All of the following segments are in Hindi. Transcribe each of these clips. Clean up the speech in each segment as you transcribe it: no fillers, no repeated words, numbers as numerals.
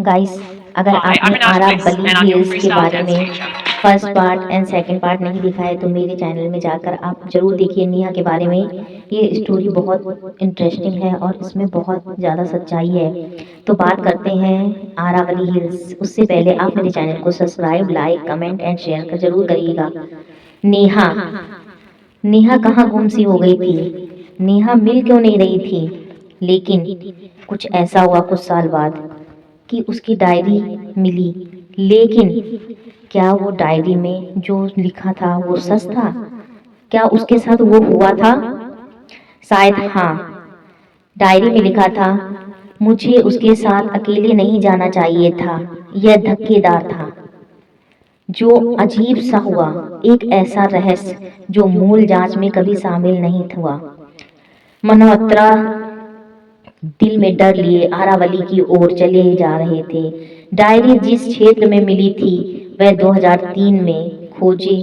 गाइस, अगर Hi, I'm आपने in आरा Netflix बली and I'm your हिल्स के freestyle बारे dance में teacher. First part and second part नहीं देखा है तो मेरे चैनल में जाकर आप ज़रूर देखिए नेहा के बारे में। ये स्टोरी बहुत इंटरेस्टिंग है और इसमें बहुत ज़्यादा सच्चाई है। तो बात करते हैं आरावली हिल्स। उससे पहले आप मेरे चैनल को subscribe, like, comment and share कर जरूर करिएगा। नेहा नेहा कहाँ गुम सी हो गई थी? नेहा मिल क्यों नहीं रही थी? लेकिन कुछ ऐसा हुआ कुछ साल बाद कि उसकी डायरी मिली। लेकिन क्या वो डायरी में जो लिखा था वो सच था? क्या उसके साथ वो हुआ था? शायद हाँ। डायरी में लिखा था, मुझे उसके साथ अकेले नहीं जाना चाहिए था। यह धक्केदार था। जो अजीब सा हुआ, एक ऐसा रहस्य जो मूल जांच में कभी शामिल नहीं हुआ। मल्होत्रा दिल में डर लिए आरावली की ओर चले जा रहे थे। डायरी जिस क्षेत्र में मिली थी वह 2003 में खोजे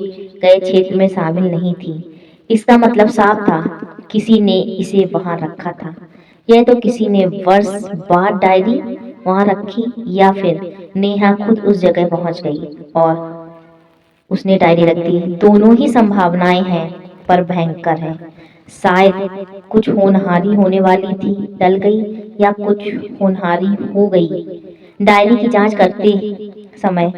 गए क्षेत्र में शामिल नहीं थी। इसका मतलब साफ था, किसी ने इसे वहां रखा था। यह तो किसी ने वर्ष बाद डायरी वहां रखी या फिर नेहा खुद उस जगह पहुंच गई और उसने डायरी रख दी। दोनों ही संभावनाएं हैं पर भयंकर है। शायद कुछ होनहारी होने वाली थी, टल गई, या कुछ होनहारी हो गई। डायरी की जांच करते समय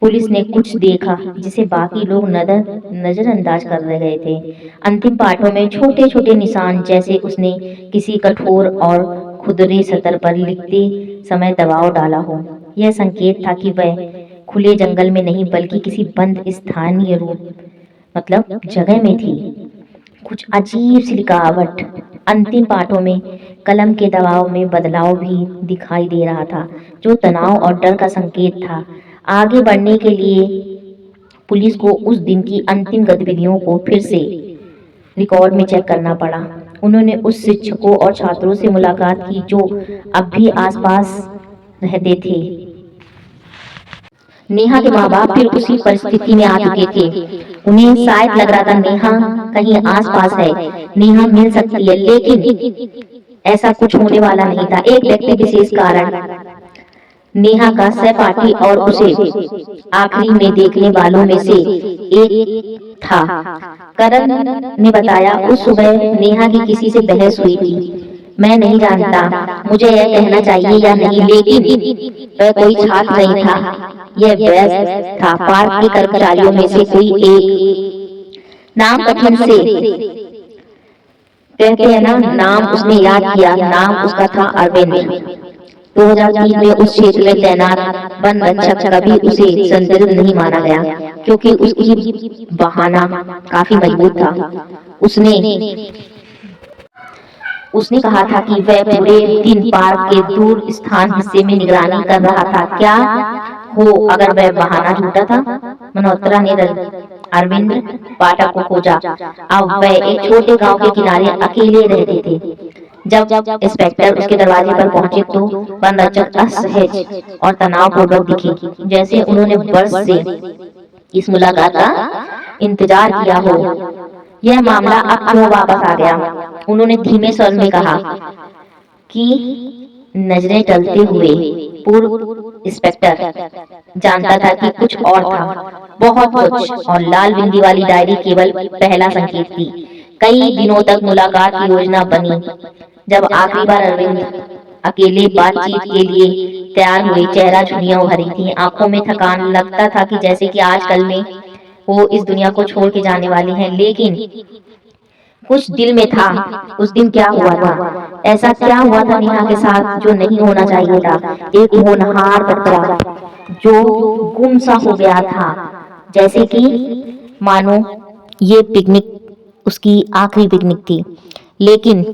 पुलिस ने कुछ देखा जिसे बाकी लोग नजरअंदाज कर रह गए थे। अंतिम पार्टों में छोटे छोटे निशान, जैसे उसने किसी कठोर और खुरदरे सतर पर लिखते समय दबाव डाला हो। यह संकेत था कि वह खुले जंगल में नहीं बल्कि किसी बंद स्थानीय रूप मतलब जगह में थी। कुछ अजीब सी लिखावट। अंतिम पाठों में कलम के दबाव में बदलाव भी दिखाई दे रहा था, जो तनाव और डर का संकेत था। आगे बढ़ने के लिए पुलिस को उस दिन की अंतिम गतिविधियों को फिर से रिकॉर्ड में चेक करना पड़ा। उन्होंने उस शिक्षकों और छात्रों से मुलाकात की जो अब भी आसपास रहते थे। नेहा के माँ बाप फिर उसी परिस्थिति में आ चुके थे। उन्हें शायद लग रहा था नेहा कहीं आसपास है, नेहा मिल सकती है, लेकिन ऐसा कुछ होने वाला नहीं था। एक व्यक्ति विशेष कारण नेहा का सहपाठी और उसे आखिरी में देखने वालों में से एक था। करण ने बताया, उस सुबह नेहा की किसी से बहस हुई थी। मैं नहीं जानता मुझे यह कहना चाहिए या नहीं, लेकिन वह कोई छात्र नहीं था, यह व्यस्त था। पार्क के कर्मचारियों में से कोई एक, नाम कठिन से कहते हैं ना, नाम उसने याद किया। नाम उसका था अरविंद। 2003 में उस क्षेत्र में तैनात वन रक्षक कभी उसे संदिग्ध नहीं माना गया, क्योंकि उसकी बहाना काफी मजबूत था। उसने उसने कहा था कि वह पूरे दिन पार्क के दूर स्थान हिस्से में निगरानी कर रहा था। क्या हो अगर वह बहाना झूठा था? मल्होत्रा ने अरविंद पाठक को खोजा। अब वह एक छोटे गांव के किनारे अकेले रहते थे। जब इंस्पेक्टर उसके दरवाजे पर पहुंचे तो वन रक्षक असहज और तनावपूर्वक दिखे, जैसे उन्होंने वर्ष से इस मुलाकात का इंतजार किया हो। यह मामला अब क्यों वापस आ गया? उन्होंने धीमे स्वर में कहा कि नजरें टलते हुए पूर्व इंस्पेक्टर जानता था कि कुछ और था, बहुत कुछ, और लाल बिंदी वाली डायरी केवल पहला संकेत थी। कई दिनों तक मुलाकात की योजना बनी। जब आखिरी बार अरविंद अकेले बातचीत के लिए तैयार हुए, चेहरा झुर्रियां भरी थी, आंखों में थकान। लगता था कि जैसे कि आजकल में वो इस दुनिया को छोड़ के जाने वाले हैं, लेकिन कुछ दिल में था। उस दिन क्या हुआ था? ऐसा क्या हुआ था नेहा के साथ जो नहीं होना चाहिए था? एक होनहार बच्चा जो गुमसा हो गया था, जैसे कि मानो ये पिकनिक उसकी आखिरी पिकनिक थी। लेकिन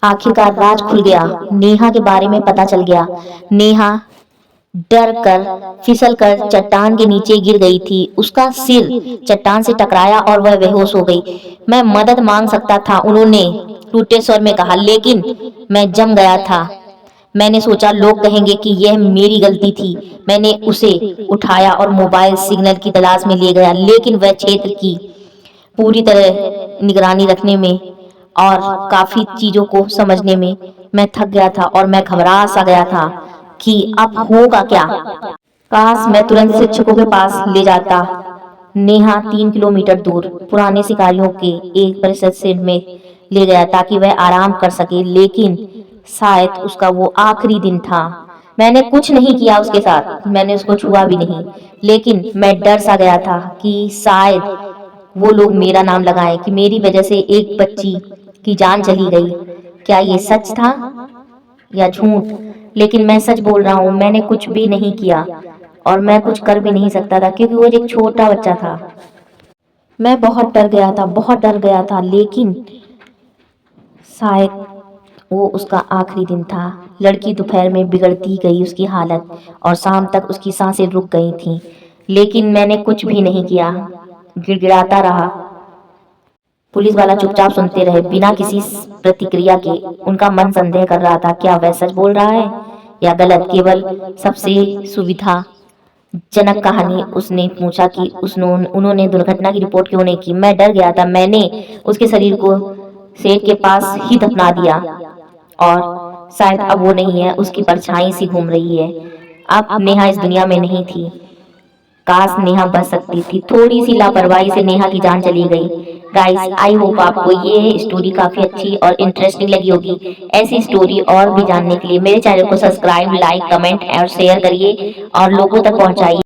आखिरकार राज खुल गया। नेहा के बारे में पता चल गया। नेहा डर कर फिसल कर चट्टान के नीचे गिर गई थी। उसका सिर चट्टान से टकराया और वह बेहोश हो गई। मैं मदद मांग सकता था, उन्होंने टूटे स्वर में कहा, लेकिन मैं जम गया था। मैंने सोचा लोग कहेंगे कि यह मेरी गलती थी। मैंने उसे उठाया और मोबाइल सिग्नल की तलाश में ले गया, लेकिन वह क्षेत्र की पूरी तरह निगरानी रखने में और काफी चीजों को समझने में मैं थक गया था और मैं घबरा सा गया था। कि अब होगा क्या। काश मैं तुरंत शिक्षकों के पास ले जाता। नेहा 3 किलोमीटर दूर पुराने शिकारियों के एक परिसर में ले गया ताकि वह आराम कर सके, लेकिन शायद उसका वो आखिरी दिन था। मैंने कुछ नहीं किया उसके साथ, मैंने उसको छुआ भी नहीं, लेकिन मैं डर सा गया था कि शायद वो लोग मेरा नाम लगाएं कि मेरी वजह से एक बच्ची की जान चली गई। क्या ये सच था या झूठ? लेकिन मैं सच बोल रहा हूँ, मैंने कुछ भी नहीं किया और मैं कुछ कर भी नहीं सकता था क्योंकि वो एक छोटा बच्चा था। मैं बहुत डर गया था, बहुत डर गया था, लेकिन शायद वो उसका आखिरी दिन था। लड़की दोपहर में बिगड़ती गई उसकी हालत और शाम तक उसकी सांसें रुक गई थीं, लेकिन मैंने कुछ भी नहीं किया, गिड़गिड़ाता रहा। पुलिस वाला चुपचाप सुनते रहे बिना किसी प्रतिक्रिया के। उनका मन संदेह कर रहा था, क्या वह सच बोल रहा है या गलत। केवल सबसे सुविधा जनक कहानी उसने पूछा कि उन्होंने दुर्घटना की रिपोर्ट क्यों नहीं की। मैं डर गया था, मैंने उसके शरीर को सेठ के पास ही दफना दिया और शायद अब वो नहीं है, उसकी परछाई सी घूम रही है। अब नेहा इस दुनिया में नहीं थी। काश नेहा बच सकती थी, थोड़ी सी लापरवाही से नेहा की जान चली गई। गाइस, आई होप आपको ये स्टोरी काफी अच्छी और इंटरेस्टिंग लगी होगी। ऐसी स्टोरी और भी जानने के लिए मेरे चैनल को सब्सक्राइब, लाइक, कमेंट और शेयर करिए और लोगों तक पहुंचाइए।